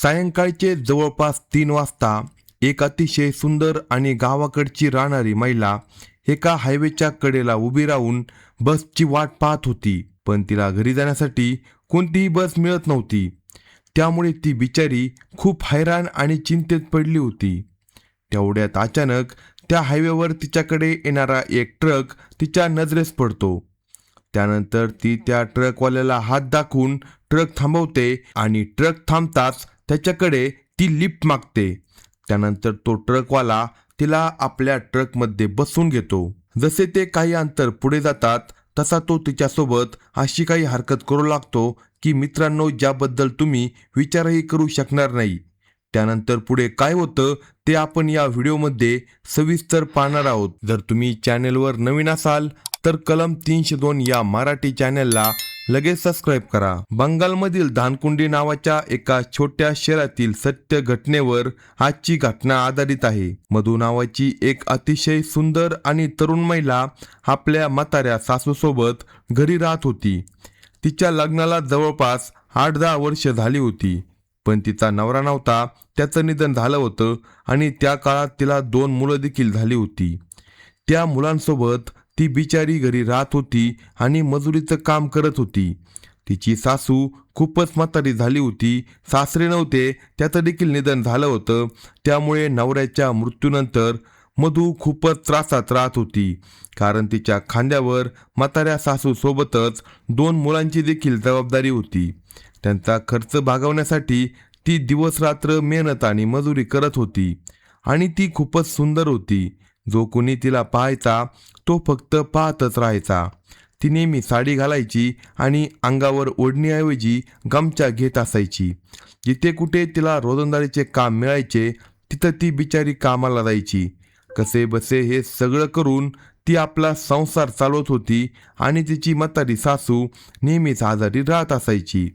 सायंकाळचे जवळपास 3 वाजता एक अतिशय सुंदर आणि गावाकडची राहणारी महिला एका हायवेच्या कडेला उभी राहून बसची वाट पाहत होती. पण तिला घरी जाण्यासाठी कोणतीही बस मिळत नव्हती. त्यामुळे ती बिचारी खूप हैराण आणि चिंतेत पडली होती. तेवढ्यात अचानक त्या हायवेवर तिच्याकडे येणारा एक ट्रक तिच्या नजरेस पडतो. त्यानंतर ती त्या ट्रकवाल्याला हात दाखवून ट्रक थांबवते आणि ट्रक थांबताच त्याच्याकडे ती लिफ्ट मागते. त्यानंतर तो ट्रकवाला तिला आपल्या ट्रकमध्ये बसवून घेतो. जसे ते काही अंतर पुढे जातात तसा तो तिच्यासोबत अशी काही हरकत करू लागतो की मित्रांनो, ज्याबद्दल तुम्ही विचारही करू शकणार नाही. त्यानंतर पुढे काय होतं ते आपण या व्हिडिओमध्ये सविस्तर पाहणार आहोत. जर तुम्ही चॅनेलवर नवीन असाल तर कलम 302 या मराठी चॅनेलला लगेच सबस्क्राईब करा. बंगालमधील धानकुंडी नावाच्या एका छोट्या शहरातील सत्य घटनेवर आजची घटना आधारित आहे. मधू नावाची एक अतिशय सुंदर आणि तरुण महिला आपल्या म्हाताऱ्या सासूसोबत घरी राहत होती. तिच्या लग्नाला जवळपास 8-10 वर्ष झाली होती. पण तिचा नवरा नव्हता, त्याचं निधन झालं होतं आणि त्या काळात तिला 2 मुलं देखील झाली होती. त्या मुलांसोबत ती बिचारी घरी राहत होती आणि मजुरीचं काम करत होती. तिची सासू खूपच म्हातारी झाली होती. सासरे नव्हते, त्याचं देखील निधन झालं होतं. त्यामुळे नवऱ्याच्या मृत्यूनंतर मधू खूपच त्रासात राहत होती. कारण तिच्या खांद्यावर म्हाताऱ्या सासूसोबतच 2 मुलांची देखील जबाबदारी होती. त्यांचा खर्च भागवण्यासाठी ती दिवसरात्र मेहनत आणि मजुरी करत होती. आणि ती खूपच सुंदर होती. जो कोणी तिला पाहायचा तो फक्त पाहतच राहायचा. ती नेहमी साडी घालायची आणि अंगावर ओढणीऐवजी गमछा घेत असायची. जिथे कुठे तिला रोजंदारीचे काम मिळायचे तिथं ती बिचारी कामाला जायची. कसे बसे हे सगळं करून ती आपला संसार चालवत होती आणि तिची म्हातारी सासू नेहमीच आजारी राहत असायची.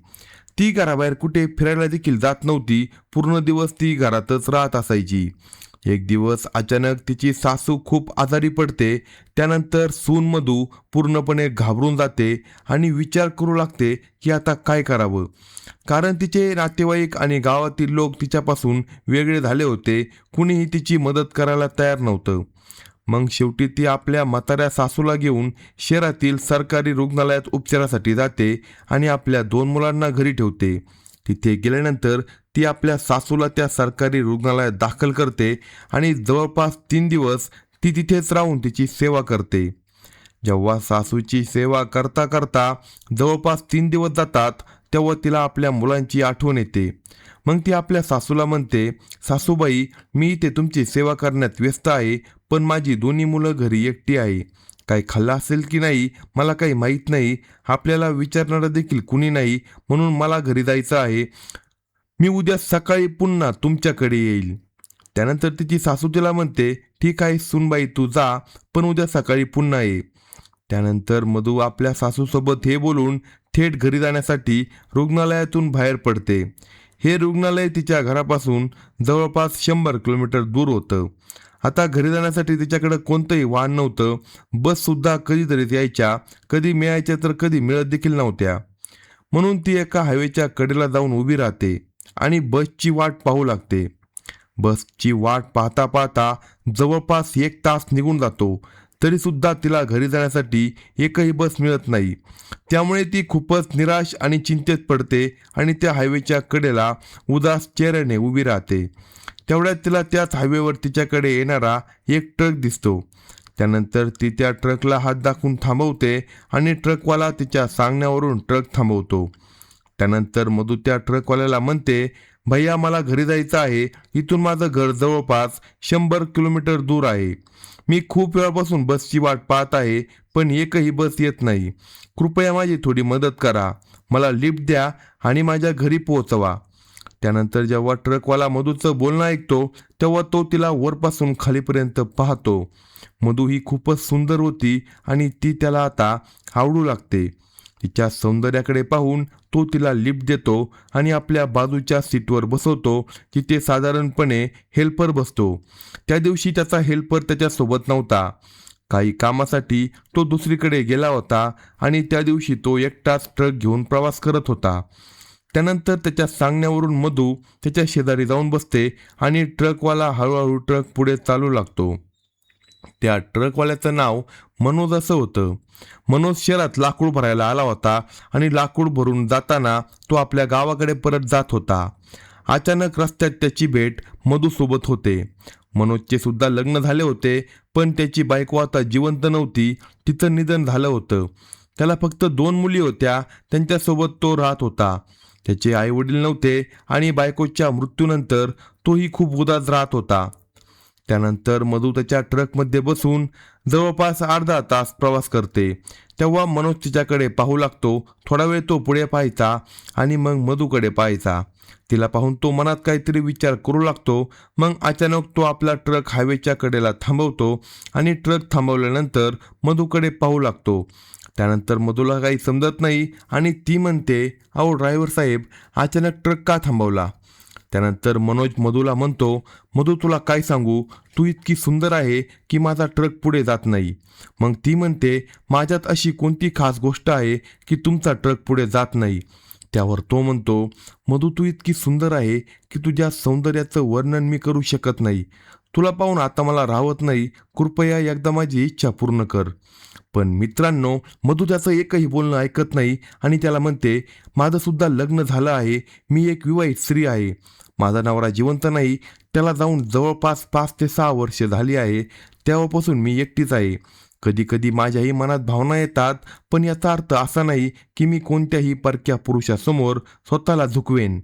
ती घराबाहेर कुठे फिरायला देखील जात नव्हती. पूर्ण दिवस ती घरातच राहत असायची. एक दिवस अचानक तिची सासू खूप आजारी पडते. त्यानंतर सून मधू पूर्णपणे घाबरून जाते आणि विचार करू लागते की आता काय करावं. कारण तिचे नातेवाईक आणि गावातील लोक तिच्यापासून वेगळे झाले होते. कुणीही तिची मदत करायला तयार नव्हतं. मग शेवटी ती आपल्या म्हाताऱ्या सासूला घेऊन शहरातील सरकारी रुग्णालयात उपचारासाठी जाते आणि आपल्या 2 मुलांना घरी ठेवते. तिथे गेल्यानंतर ती आपल्या सासूला त्या सरकारी रुग्णालयात दाखल करते आणि जवळपास 3 दिवस ती तिथेच राहून तिची सेवा करते. जेव्हा सासूची सेवा करता करता जवळपास 3 दिवस जातात तेव्हा तिला आपल्या मुलांची आठवण येते. मग ती आपल्या सासूला म्हणते, सासूबाई, मी इथे तुमची सेवा करण्यात व्यस्त आहे, पण माझी 2 मुलं घरी एकटी आहे. काही खाल्लं असेल की नाही मला काही माहीत नाही. आपल्याला विचारणारं देखील कुणी नाही, म्हणून मला घरी जायचं आहे. मी उद्या सकाळी पुन्हा तुमच्याकडे येईल. त्यानंतर तिची सासू तिला म्हणते, ठीक आहे सुनबाई, तू जा, पण उद्या सकाळी पुन्हा ये. त्यानंतर मधू आपल्या सासूसोबत हे बोलून थेट घरी जाण्यासाठी रुग्णालयातून बाहेर पडते. हे रुग्णालय तिच्या घरापासून जवळपास 100 किलोमीटर दूर होतं. आता घरी जाण्यासाठी तिच्याकडे कोणतंही वाहन नव्हतं. बससुद्धा कधीतरीच यायच्या, कधी मिळायच्या तर कधी मिळत देखील नव्हत्या. म्हणून ती एका हायवेच्या कडेला जाऊन उभी राहते आणि बसची वाट पाहू लागते. बसची वाट पाहता पाहता जवळपास 1 तास निघून जातो. तरीसुद्धा तिला घरी जाण्यासाठी एकही बस मिळत नाही. त्यामुळे ती खूपच निराश आणि चिंतेत पडते आणि त्या हायवेच्या कडेला उदास चेहऱ्याने उभी राहते. तेवढ्यात तिला त्याच हायवेवर तिच्याकडे येणारा एक ट्रक दिसतो. त्यानंतर ती त्या ट्रकला हात दाखवून थांबवते आणि ट्रकवाला तिच्या सांगण्यावरून ट्रक थांबवतो. त्यानंतर मधू त्या ट्रकवाल्याला म्हणते, भैया, मला घरी जायचं आहे. इथून माझं घर जवळपास 100 किलोमीटर दूर आहे. मी खूप वेळापासून बसची वाट पाहत आहे, पण एकही बस येत नाही. कृपया माझी थोडी मदत करा. मला लिफ्ट द्या आणि माझ्या घरी पोहोचवा. त्यानंतर जेव्हा ट्रकवाला मधूचं बोलणं ऐकतो तेव्हा तो तिला वरपासून खालीपर्यंत पाहतो. मधू ही खूपच सुंदर होती आणि ती त्याला आता आवडू लागते. तिच्या सौंदर्याकडे पाहून तो तिला लिफ्ट देतो आणि आपल्या बाजूच्या सीटवर बसवतो, जिथे साधारणपणे हेल्पर बसतो. त्या दिवशी त्याचा हेल्पर त्याच्यासोबत नव्हता. काही कामासाठी तो दुसरीकडे गेला होता आणि त्या दिवशी तो एकटाच ट्रक घेऊन प्रवास करत होता. त्यानंतर त्याच्या सांगण्यावरून मधू त्याच्या शेजारी जाऊन बसते आणि ट्रकवाला हळूहळू ट्रक पुढे चालू लागतो. त्या ट्रकवाल्याचं नाव मनोज असं होतं. मनोज शहरात लाकूड भरायला आला होता आणि लाकूड भरून जाताना तो आपल्या गावाकडे परत जात होता. अचानक रस्त्यात त्याची भेट मधूसोबत होते. मनोजचे सुद्धा लग्न झाले होते, पण त्याची बायको आता जिवंत नव्हती, तिचं निधन झालं होतं. त्याला फक्त 2 मुली होत्या, त्यांच्यासोबत तो राहत होता. त्याचे आईवडील नव्हते आणि बायकोच्या मृत्यूनंतर तोही खूप उदास राहत होता. त्यानंतर मधू त्याच्या ट्रकमध्ये बसून जवळपास अर्धा तास प्रवास करते. तेव्हा मनोज तिच्याकडे पाहू लागतो. थोडा वेळ तो पुढे पाहायचा आणि मग मधूकडे पाहायचा. तिला पाहून तो मनात काहीतरी विचार करू लागतो. मग अचानक तो आपला ट्रक हायवेच्या कडेला थांबवतो आणि ट्रक थांबवल्यानंतर मधूकडे पाहू लागतो. त्यानंतर मधूला काही समजत नाही आणि ती म्हणते, अहो ड्रायव्हर साहेब, अचानक ट्रक का थांबवला? त्यानंतर मनोज मधूला म्हणतो, मधू तुला काय सांगू, तू इतकी सुंदर आहे की माझा ट्रक पुढे जात नाही. मग ती म्हणते, माझ्यात अशी कोणती खास गोष्ट आहे की तुमचा ट्रक पुढे जात नाही? त्यावर तो म्हणतो, मधू तू इतकी सुंदर आहे की तुझ्या सौंदर्याचं वर्णन मी करू शकत नाही. तुला पाहून आता मला राहत नाही. कृपया एकदा माझी इच्छा पूर्ण कर. पण मित्रांनो, मधू त्याचं एकही बोलणं ऐकत नाही आणि त्याला म्हणते, माझं सुद्धा लग्न झालं आहे. मी एक विवाहित स्त्री आहे. माझा नवरा जिवंत नाही. त्याला जाऊन जवळपास 5 ते 6 वर्ष झाली आहे. तेव्हापासून मी एकटीच आहे. कधी कधी माझ्याही मनात भावना येतात, पण याचा अर्थ असा नाही की मी कोणत्याही परक्या पुरुषासमोर स्वतःला झुकवेन.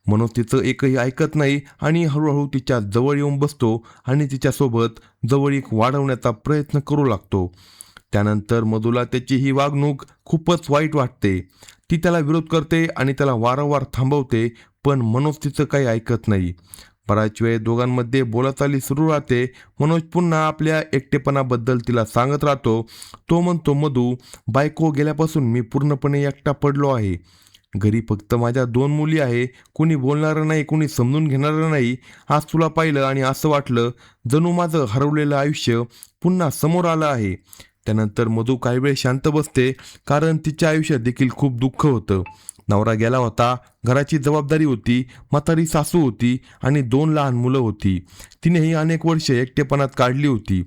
मनोज तिचं एकही ऐकत नाही आणि हळूहळू तिच्या जवळ येऊन बसतो आणि तिच्यासोबत जवळीक वाढवण्याचा प्रयत्न करू लागतो. त्यानंतर मधूला त्याची ही वागणूक खूपच वाईट वाटते. ती त्याला विरोध करते आणि त्याला वारंवार थांबवते, पण मनोज तिचं काही ऐकत नाही. बराच वेळ दोघांमध्ये बोलाचाली सुरू राहते. मनोज पुन्हा आपल्या एकटेपणाबद्दल तिला सांगत राहतो. तो म्हणतो, मधू, बायको गेल्यापासून मी पूर्णपणे एकटा पडलो आहे. घरी फक्त माझ्या 2 मुली आहे. कोणी बोलणारं नाही, कोणी समजून घेणारं नाही. आज तुला पाहिलं आणि असं वाटलं जणू माझं हरवलेलं आयुष्य पुन्हा समोर आलं आहे. त्यानंतर मधू काही वेळ शांत बसते, कारण तिच्या आयुष्यात देखील खूप दुःख होतं. नवरा गेला होता, घराची जबाबदारी होती, म्हातारी सासू होती आणि 2 लहान मुलं होती. तिनेही अनेक वर्षे एकटेपणात काढली होती.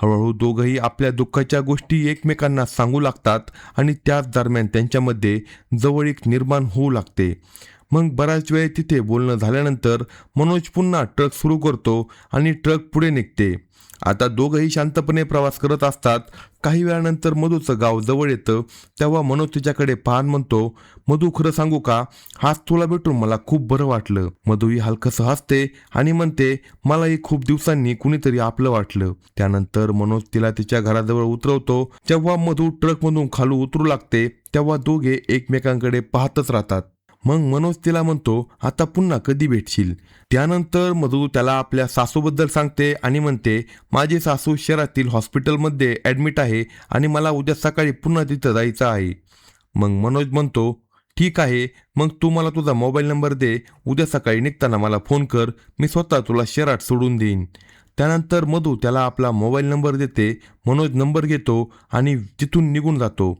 हळूहळू दोघंही आपल्या दुःखाच्या गोष्टी एकमेकांना सांगू लागतात आणि त्याच दरम्यान त्यांच्यामध्ये जवळीक निर्माण होऊ लागते. मग बराच वेळ तिथे बोलणं झाल्यानंतर मनोज पुन्हा ट्रक सुरू करतो आणि ट्रक पुढे निघते. आता दोघंही शांतपणे प्रवास करत असतात. काही वेळानंतर मधूचं गाव जवळ येतं. तेव्हा मनोज तिच्याकडे पाहत म्हणतो, मधू, खरं सांगू का, आज तुला भेटून मला खूप बरं वाटलं. मधूही हलकंसं हसते आणि म्हणते, मलाही खूप दिवसांनी कुणीतरी आपलं वाटलं. त्यानंतर मनोज तिला तिच्या घराजवळ उतरवतो. जेव्हा मधू ट्रकमधून खालू उतरू लागते तेव्हा दोघे एकमेकांकडे पाहतच राहतात. मग मनोज तिला म्हणतो, आता पुन्हा कधी भेटशील? त्यानंतर मधू त्याला आपल्या सासूबद्दल सांगते आणि म्हणते, माझी सासू शहरातील हॉस्पिटलमध्ये ॲडमिट आहे आणि मला उद्या सकाळी पुन्हा तिथं जायचं आहे. मग मनोज म्हणतो, ठीक आहे, मग तू मला तुझा मोबाईल नंबर दे. उद्या सकाळी निघताना मला फोन कर. मी स्वतः तुला शहरात सोडून देईन. त्यानंतर मधू त्याला आपला मोबाईल नंबर देते. मनोज नंबर घेतो आणि तिथून निघून जातो.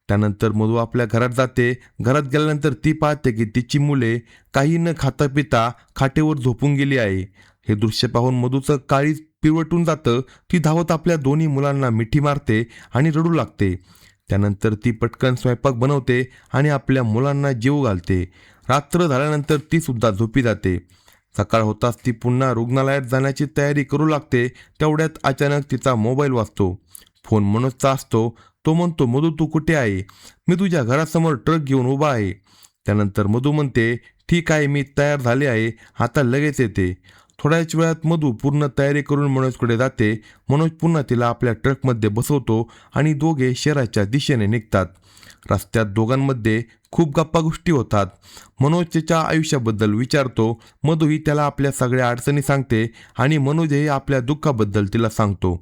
त्यानंतर मधू आपल्या घरात जाते. घरात गेल्यानंतर ती पाहते की तिची मुले काही न खाता पिता खाटेवर झोपून गेली आहे. हे दृश्य पाहून मधूचं काळीज पिवटून जातं. ती धावत आपल्या 2 मुलांना मिठी मारते आणि रडू लागते. त्यानंतर ती पटकन स्वयंपाक बनवते आणि आपल्या मुलांना जेवू घालते. रात्र झाल्यानंतर ती सुद्धा झोपी जाते. सकाळ होताच ती पुन्हा रुग्णालयात जाण्याची तयारी करू लागते. तेवढ्यात अचानक तिचा मोबाईल वाजतो. फोन मनोजचा असतो. तो म्हणतो, मधू, तू कुठे आहे? मी तुझ्या घरासमोर ट्रक घेऊन उभा आहे. त्यानंतर मधू म्हणते, ठीक आहे, मी तयार झाले आहे, आता लगेच येते. थोड्याच वेळात मधू पूर्ण तयारी करून मनोजकडे जाते. मनोज पुन्हा तिला आपल्या ट्रकमध्ये बसवतो आणि दोघे शहराच्या दिशेने निघतात. रस्त्यात दोघांमध्ये खूप गप्पा गोष्टी होतात. मनोज त्याच्या आयुष्याबद्दल विचारतो. मधूही त्याला आपल्या सगळ्या अडचणी सांगते आणि मनोजही आपल्या दुःखाबद्दल तिला सांगतो.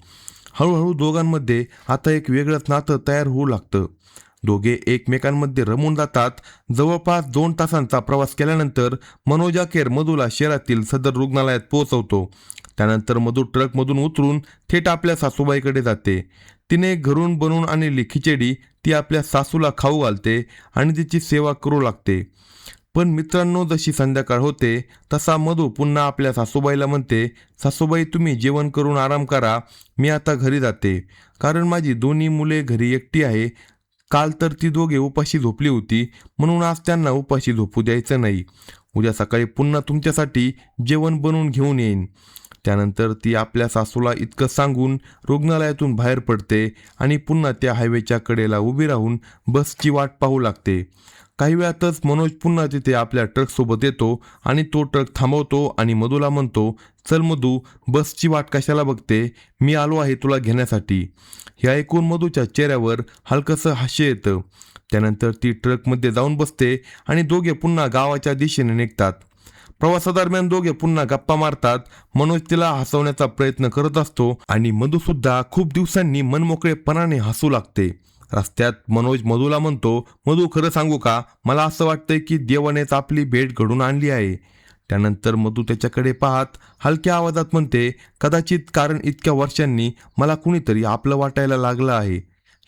हळूहळू दोघांमध्ये आता एक वेगळंच नातं तयार होऊ लागतं. दोघे एकमेकांमध्ये रमून जातात. जवळपास 2 तासांचा प्रवास केल्यानंतर मनोज अखेर मधूला शहरातील सदर रुग्णालयात पोहोचवतो. त्यानंतर मधू ट्रकमधून उतरून थेट आपल्या सासूबाईकडे जाते. तिने घरून बनवून आणलेली खिचडी ती आपल्या सासूला खाऊ घालते आणि तिची सेवा करू लागते. पण मित्रांनो, जशी संध्याकाळ होते तसा मधू पुन्हा आपल्या सासूबाईला म्हणते, सासूबाई तुम्ही जेवण करून आराम करा, मी आता घरी जाते. कारण माझी दोन्ही मुले घरी एकटी आहे. काल तर ती दोघे उपाशी झोपली होती, म्हणून आज त्यांना उपाशी झोपू द्यायचं नाही. उद्या सकाळी पुन्हा तुमच्यासाठी जेवण बनवून घेऊन येईन. त्यानंतर ती आपल्या सासूला इतकं सांगून रुग्णालयातून बाहेर पडते आणि पुन्हा त्या हायवेच्या कडेला उभी राहून बसची वाट पाहू लागते. काही वेळातच मनोज पुन्हा तिथे आपल्या ट्रकसोबत येतो आणि तो ट्रक थांबवतो आणि मधूला म्हणतो, चल मधू, बसची वाट कशाला बघते, मी आलो आहे तुला घेण्यासाठी. हे ऐकून मधूच्या चेहऱ्यावर हलकंसं हास्य येतं. त्यानंतर ती ट्रकमध्ये जाऊन बसते आणि दोघे पुन्हा गावाच्या दिशेने निघतात. प्रवासादरम्यान दोघे पुन्हा गप्पा मारतात. मनोज तिला हसवण्याचा प्रयत्न करत असतो आणि मधूसुद्धा खूप दिवसांनी मनमोकळेपणाने हसू लागते. रस्त्यात मनोज मधूला म्हणतो, मधू खरं सांगू का, मला असं वाटतंय की देवानेच आपली भेट घडून आणली आहे. त्यानंतर मधू त्याच्याकडे पाहत हलक्या आवाजात म्हणते, कदाचित कारण इतक्या वर्षांनी मला कुणीतरी आपलं वाटायला लागलं आहे.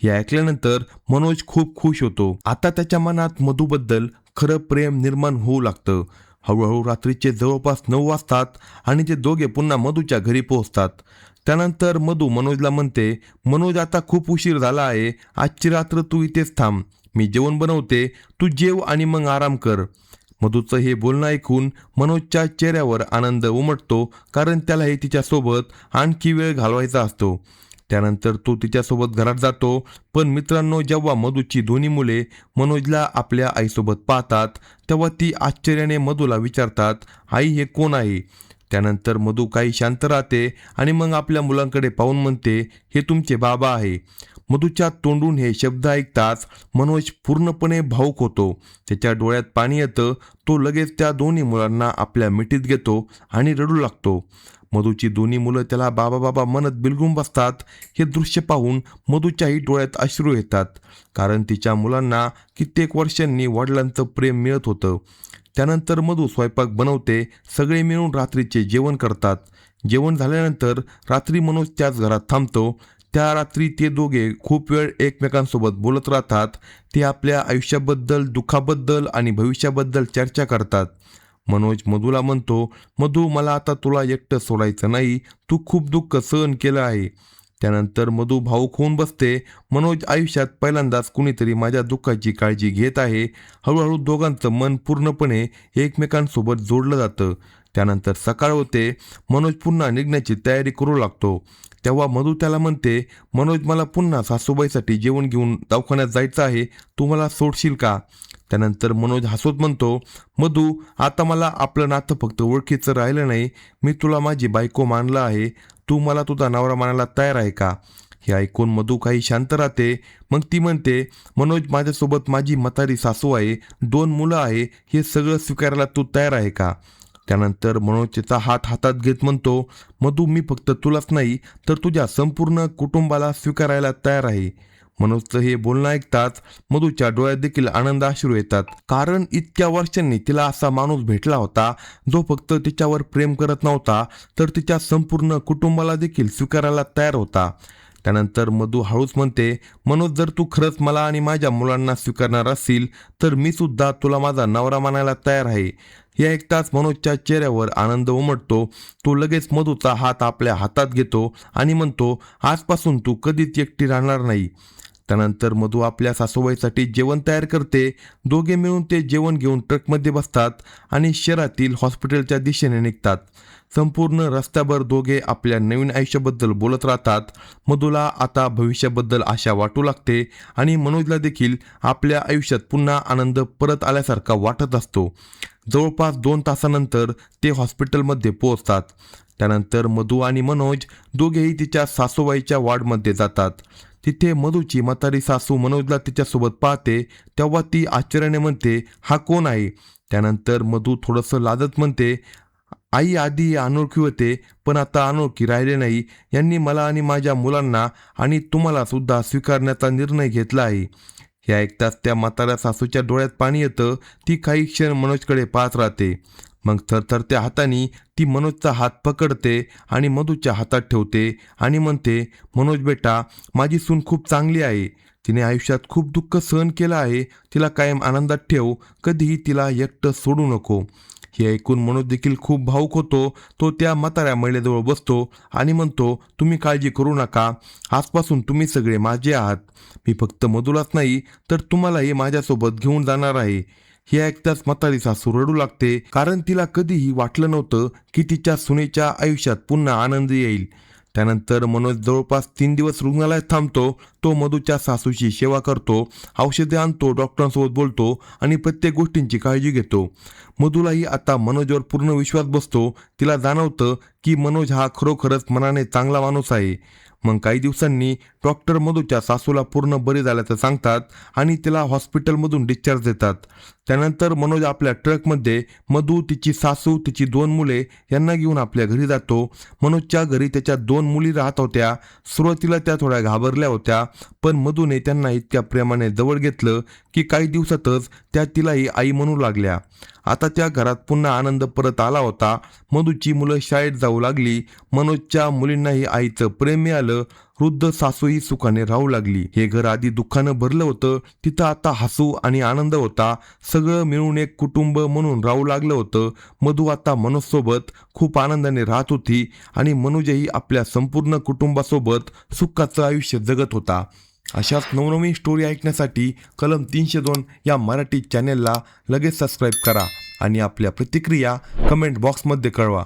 हे ऐकल्यानंतर मनोज खूप खुश होतो. आता त्याच्या मनात मधूबद्दल खरं प्रेम निर्माण होऊ लागतं. हळूहळू रात्रीचे जवळपास 9 वाजतात आणि ते दोघे पुन्हा मधूच्या घरी पोहोचतात. त्यानंतर मधू मनोजला म्हणते, मनोज आता खूप उशीर झाला आहे, आजची रात्र तू इथेच थांब, मी जेवण बनवते, तू जेव आणि मग आराम कर. मधूचं हे बोलणं ऐकून मनोजच्या चेहऱ्यावर आनंद उमटतो, कारण त्यालाही तिच्यासोबत आणखी वेळ घालवायचा असतो. त्यानंतर तो तिच्यासोबत घरात जातो. पण मित्रांनो, जेव्हा मधूची दोन्ही मुले मनोजला आपल्या आईसोबत पाहतात तेव्हा ती आश्चर्याने मधूला विचारतात, आई हे कोण आहे. त्यानंतर मधू काही शांत राहते आणि मग आपल्या मुलांकडे पाहून म्हणते, हे तुमचे बाबा आहे. मधूच्या तोंडून हे शब्द ऐकताच मनोज पूर्णपणे भावूक होतो. त्याच्या डोळ्यात पाणी येतं. तो लगेच त्या दोन्ही मुलांना आपल्या मिठीत घेतो आणि रडू लागतो. मधूची दोन्ही मुलं त्याला बाबा बाबा म्हणत बिलगून बसतात. हे दृश्य पाहून मधूच्याही डोळ्यात अश्रू येतात, कारण तिच्या मुलांना कित्येक वर्षांनी वडिलांचं प्रेम मिळत होतं. त्यानंतर मधू स्वयंपाक बनवते. सगळे मिळून रात्रीचे जेवण करतात. जेवण झाल्यानंतर रात्री मनोज त्याच घरात थांबतो. त्या रात्री ते दोघे खूप वेळ एकमेकांसोबत बोलत राहतात. ते आपल्या आयुष्याबद्दल, दुःखाबद्दल आणि भविष्याबद्दल चर्चा करतात. मनोज मधूला म्हणतो, मधू मला आता तुला एकटं सोडायचं नाही, तू खूप दुःख सहन केलं आहे. त्यानंतर मधू भावूक होऊन बसते. मनोज आयुष्यात पहिल्यांदाच कुणीतरी माझ्या दुःखाची काळजी घेत आहे. हळूहळू दोघांचं मन पूर्णपणे एकमेकांसोबत जोडलं जातं. त्यानंतर सकाळ होते. मनोज पुन्हा निघण्याची तयारी करू लागतो. तेव्हा मधू त्याला म्हणते, मनोज मला पुन्हा सासूबाईसाठी जेवण घेऊन दवाखान्यात जायचं आहे, तू मला सोडशील का. त्यानंतर मनोज हसत म्हणतो, मधू आता मला आपलं नातं फक्त ओळखीचं राहिलं नाही, मी तुला माझी बायको मानलं आहे, तू मला तुझा नवरा मानायला तयार आहे का. हे ऐकून मधू काही शांत राहते. मग ती म्हणते, मनोज माझ्यासोबत माझी म्हातारी सासू आहे, 2 मुलं आहे, हे सगळं स्वीकारायला तू तयार आहे का. त्यानंतर मनोजचा हात हातात घेत म्हणतो, मधू मी फक्त तुलाच नाही तर तुझ्या संपूर्ण कुटुंबाला स्वीकारायला तयार आहे. मनोजचं हे बोलणं ऐकताच मधूच्या डोळ्यात देखील आनंद अश्रू येतात, कारण इतक्या वर्षांनी तिला असा माणूस भेटला होता जो फक्त तिच्यावर प्रेम करत नव्हता तर तिच्या संपूर्ण कुटुंबाला देखील स्वीकारायला तयार होता. त्यानंतर मधू हळूच म्हणते, मनोज जर तू खरंच मला आणि माझ्या मुलांना स्वीकारणार असशील तर मी सुद्धा तुला माझा नवरा मानायला तयार आहे. हे ऐकताच मनोजच्या चेहऱ्यावर आनंद उमटतो. तो लगेच मधूचा हात आपल्या हातात घेतो आणि म्हणतो, आजपासून तू कधीच एकटी राहणार नाही. त्यानंतर मधू आपल्या सासूबाईसाठी जेवण तयार करते. दोघे मिळून ते जेवण घेऊन ट्रकमध्ये बसतात आणि शहरातील हॉस्पिटलच्या दिशेने निघतात. संपूर्ण रस्त्याभर दोघे आपल्या नवीन आयुष्याबद्दल बोलत राहतात. मधूला आता भविष्याबद्दल आशा वाटू लागते आणि मनोजला देखील आपल्या आयुष्यात पुन्हा आनंद परत आल्यासारखा वाटत असतो. जवळपास 2 तासानंतर ते हॉस्पिटलमध्ये पोहोचतात. त्यानंतर मधू आणि मनोज दोघेही तिच्या सासूबाईच्या वॉर्डमध्ये जातात. तिथे मधूची म्हातारी सासू मनोजला तिच्यासोबत पाहते तेव्हा ती आश्चर्याने म्हणते, हा कोण आहे. त्यानंतर मधू थोडंसं लाजत म्हणते, आई आधी अनोळखी होते पण आता अनोळखी राहिले नाही, यांनी मला आणि माझ्या मुलांना आणि तुम्हाला सुद्धा स्वीकारण्याचा निर्णय घेतला आहे. हे ऐकताच त्या म्हाताऱ्या सासूच्या डोळ्यात पाणी येतं. ती काही क्षण मनोजकडे पाहत राहते. मग थरथरत्या हाताने ती मनोजचा हात पकडते आणि मधूच्या हातात ठेवते आणि म्हणते, मनोज बेटा, माझी सून खूप चांगली आहे, तिने आयुष्यात खूप दुःख सहन केलं आहे. तिला कायम आनंदात ठेव, कधीही तिला एकटं सोडू नको. हे ऐकून मनोज देखील खूप भावुक होतो. तो त्या म्हाताऱ्या महिलेजवळ बसतो आणि म्हणतो, तुम्ही काळजी करू नका, आजपासून तुम्ही सगळे माझे आहात. मी फक्त मधुलाच नाही तर तुम्हालाही माझ्यासोबत घेऊन जाणार आहे. हे ऐकताच म्हातारी सासू रडू लागते, कारण तिला कधीही वाटलं नव्हतं की तिच्या सुनेच्या आयुष्यात पुन्हा आनंद येईल. त्यानंतर मनोज जवळपास 3 दिवस रुग्णालयात थांबतो. तो मधूच्या सासूची सेवा करतो, औषधे आणतो, डॉक्टरांसोबत बोलतो आणि प्रत्येक गोष्टींची काळजी घेतो. मधूलाही आता मनोजवर पूर्ण विश्वास बसतो. तिला जाणवतं की मनोज हा खरोखरच मनाने चांगला माणूस आहे. मग काही दिवसांनी डॉक्टर मधूच्या सासूला पूर्ण बरे झाल्याचं सांगतात आणि तिला हॉस्पिटलमधून डिस्चार्ज देतात. त्यानंतर मनोज आपल्या ट्रकमध्ये मधू, तिची सासू, तिची 2 मुले यांना घेऊन आपल्या घरी जातो. मनोजच्या घरी त्याच्या 2 मुली राहत होत्या. सुरुवातीला त्या थोड्या घाबरल्या होत्या, पण मधूने त्यांना इतक्या प्रेमाने जवळ घेतलं की काही दिवसातच त्या तिलाही आई म्हणू लागल्या. आता त्या घरात पुन्हा आनंद परत आला होता. मधूची मुलं शाळेत जाऊ लागली. मनोजच्या मुलींनाही आईचं प्रेम मिळालं. वृद्ध सासूही सुखाने राहू लागली. हे घर आधी दुःखानं भरलं होतं, तिथं आता हसू आणि आनंद होता. सगळं मिळून एक कुटुंब म्हणून राहू लागलं होतं. मधू आता मनोजसोबत खूप आनंदाने राहत होती आणि मनोजही आपल्या संपूर्ण कुटुंबासोबत सुखाचं आयुष्य जगत होता. अशाच नवनवीन स्टोरी ऐकण्यासाठी कलम 302 या मराठी चॅनेलला लगेच सबस्क्राईब करा आणि आपल्या प्रतिक्रिया कमेंट बॉक्समध्ये कळवा.